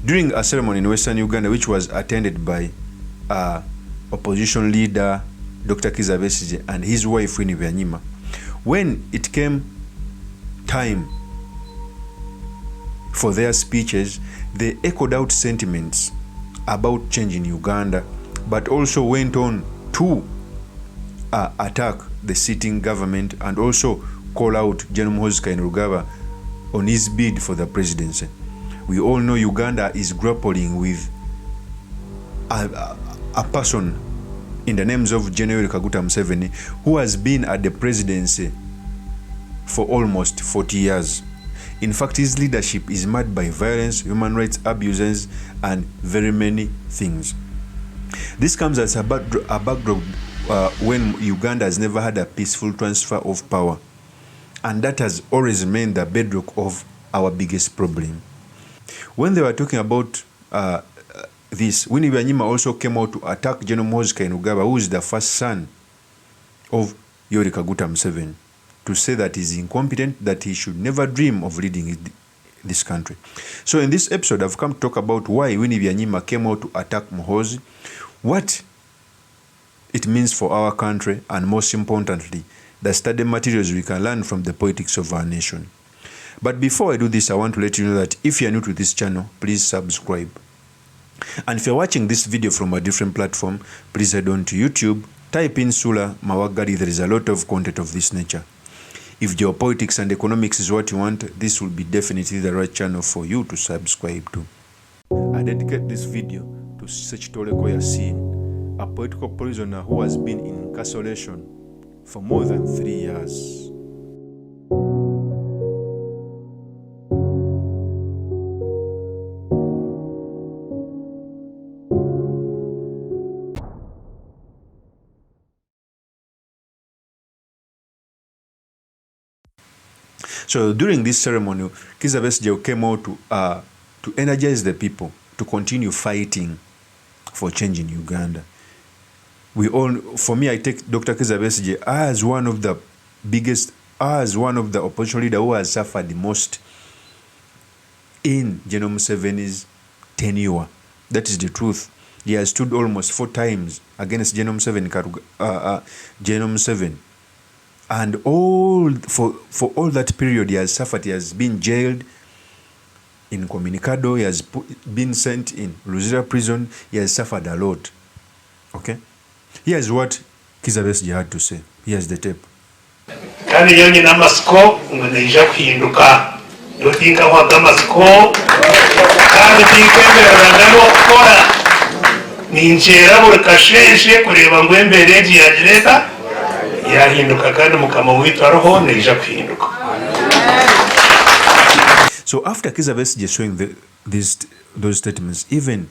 during a ceremony in Western Uganda which was attended by opposition leader Dr. Kizza Besigye and his wife Winnie Byanyima. When it came time for their speeches, they echoed out sentiments about change in Uganda, but also went on to attack the sitting government and also call out General MUHOOZI on his bid for the presidency. We all know Uganda is grappling with a person in the names of General Museveni, who has been at the presidency for almost 40 years. In fact, his leadership is marked by violence, human rights abuses, and very many things. This comes as a backdrop when Uganda has never had a peaceful transfer of power. And that has always remained the bedrock of our biggest problem. When they were talking about this, Winnie Byanyima also came out to attack General MUHOOZI, who is the first son of Yoweri Kaguta Museveni, to say that he's incompetent, that he should never dream of leading this country. So in this episode, I've come to talk about why Winnie Byanyima came out to attack MUHOOZI, what it means for our country, and most importantly, the study materials we can learn from the politics of our nation. But before I do this, I want to let you know that if you are new to this channel, please subscribe. And if you're watching this video from a different platform, please head on to YouTube, type in Sula Mawagari. There is a lot of content of this nature. If geopolitics and economics is what you want, this will be definitely the right channel for you to subscribe to. I dedicate this video to Sechitole Yasin, a political prisoner who has been in incarceration for more than 3 years. So during this ceremony, Kizza Besigye came out to energize the people to continue fighting for change in Uganda. For me, I take Dr. Kizza Besigye as one of the biggest, as one of the opposition leaders who has suffered the most in General Museveni's tenure. That is the truth. He has stood almost 4 times against General Museveni. And for all that period, he has suffered. He has been jailed in Communicado. He has been sent in Luzira prison. He has suffered a lot. Okay? Here's what Kizza Besigye had to say. Here's the tape. Kandi yonye namasiko ngeja kuhinduka. Yotinka kwa namasiko. Kandi tinkembera ndano okora. Ninjera buri kasheshe kureba ngo embereji ya direta. Yahinduka kandi mukama witu aroho neja kuhinduka. So after Kizza Besigye showing those statements, even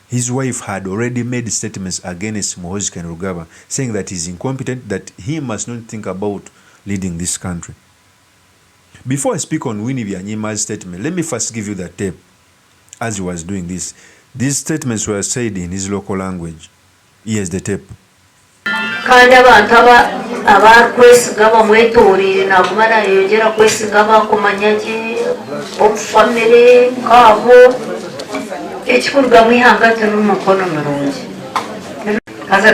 his wife had already made statements against MUHOOZI, saying that he's incompetent, that he must not think about leading this country. Before I speak on Winnie Byanyima's statement, let me first give you the tape as he was doing this. These statements were said in his local language. Here's the tape. Kandi abantu abakwesiga bamwetorire nagumana yongera kwesiga bakumanyaki omufamire kabo ekikurwa mwihangate n'umukono mulungi kaza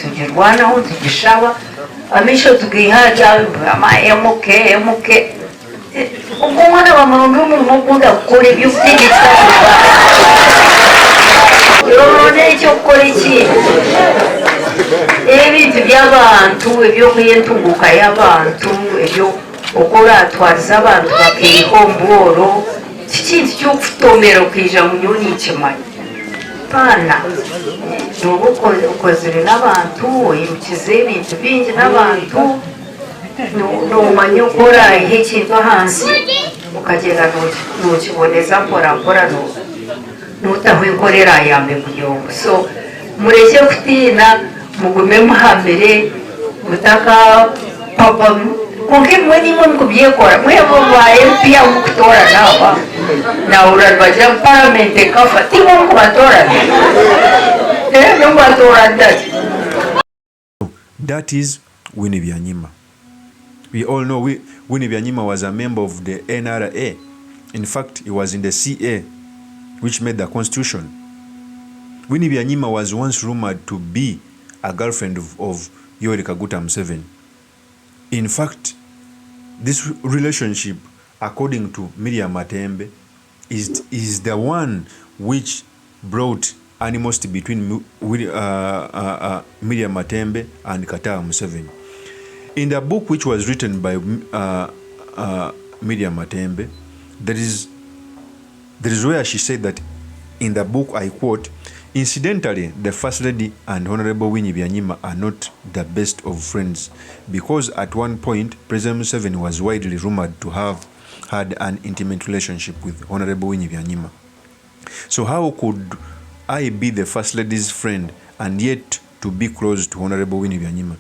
tugirwanaho tugishaba amisho tugihaja amayemuke ubwo mwana bamurungi umurimo ukunda gukora ibyo utegeka yorone cyo gukora iki ebintu by'abantu ebyo kuyentunguka y'abantu ebyo okora atwariza abantu bakiriho mboro kikintu cy'okutomera okija mu nyoni kimanyi pana n'obu okozire n'abantu oyirukize ebintu bingi n'abantu n'omanya okora ekintu ahansi okagenda n'okiboneza mporampora n'otaho enkorera yambe kuyongo. So mureke kutiina mugume muhambire mutaka papa konke mwenimwe mukubyekora mwebo bwa MP mukutora naba naura baja parliament kafa tibo mukubatora batora that. That is Winnie Byanyima. We all know Winnie Byanyima was a member of the NRA. In fact, he was in the CA which made the constitution. Winnie Byanyima was once rumored to be a girlfriend of Yoweri Kaguta Museveni. In fact, this relationship, according to Miriam Matembe, is the one which brought animosity between Miriam Matembe and Kataha Museveni. In the book which was written by Miriam Matembe, there is where she said that in the book, I quote, "Incidentally, the First Lady and Honorable Winnie Byanyima are not the best of friends because at one point, President Museveni was widely rumored to have had an intimate relationship with Honorable Winnie Byanyima. So how could I be the First Lady's friend and yet to be close to Honorable Winnie Byanyima?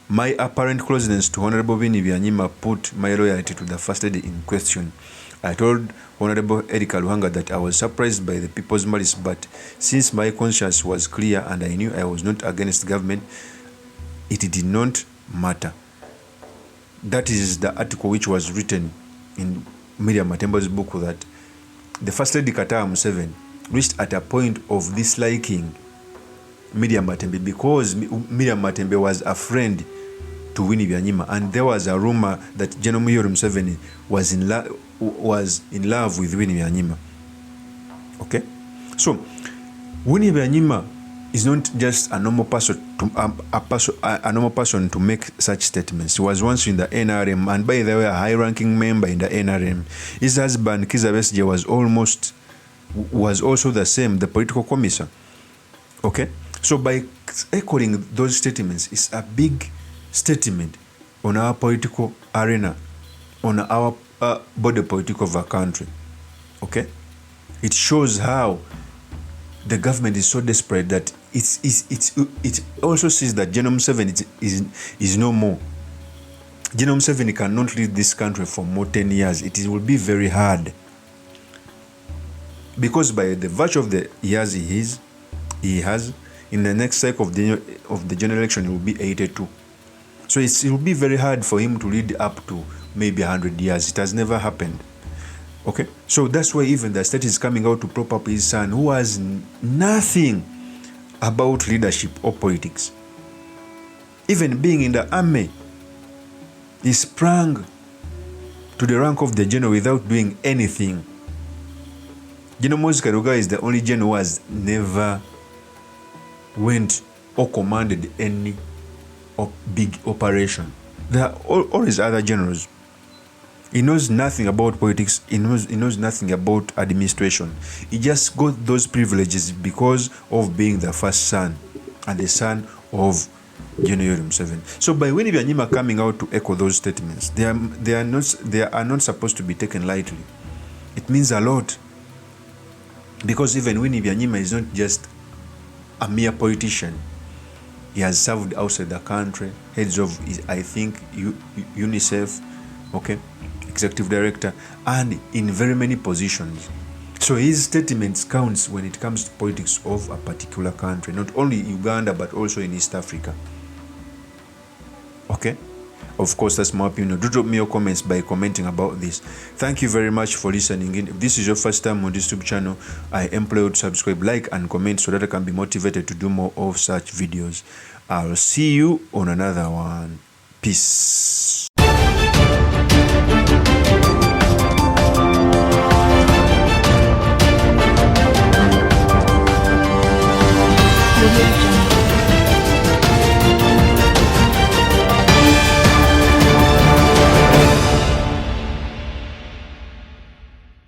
My apparent closeness to Honorable Winnie Byanyima put my loyalty to the First Lady in question. I told Honorable Erika Luhanga that I was surprised by the people's malice, but since my conscience was clear and I knew I was not against government, it did not matter." That is the article which was written in Miriam Matembe's book, that the First Lady Kataha Museveni reached at a point of disliking Miriam Matembe because Miriam Matembe was a friend to Winnie Byanyima, and there was a rumor that General Yoweri Museveni was in love with Winnie Byanyima. Okay, so Winnie Byanyima is not just a normal person to make such statements. He was once in the NRM, and by the way, a high-ranking member in the NRM. His husband Kizza Besigye was also the same, the political commissar. Okay, so by echoing those statements, it's a big statement on our political arena, on our body politic of our country. Okay, it shows how the government is so desperate that it also sees that General Museveni is no more. General Museveni cannot lead this country for more 10 years. It will be very hard, because by the virtue of the years he has, in the next cycle of the general election, it will be 82. So it will be very hard for him to lead up to maybe 100 years. It has never happened. Okay, so that's why even the state is coming out to prop up his son, who has nothing about leadership or politics. Even being in the army, he sprang to the rank of the general without doing anything. General Moses Karuga is the only general who has never went or commanded any big operation. There are all his other generals. He knows nothing about politics. He knows nothing about administration. He just got those privileges because of being the first son and the son of General Yoweri Museveni. So by Winnie Byanyima coming out to echo those statements, they are not supposed to be taken lightly. It means a lot, because even Winnie Byanyima is not just a mere politician. He has served outside the country, heads of, I think, UNICEF, okay, executive director, and in very many positions. So his statements counts when it comes to politics of a particular country, not only Uganda, but also in East Africa. Okay? Of course, that's my opinion. Do drop me your comments by commenting about this. Thank you very much for listening in. If this is your first time on this YouTube channel, I implore you to subscribe, like, and comment so that I can be motivated to do more of such videos. I'll see you on another one. Peace. Thank you.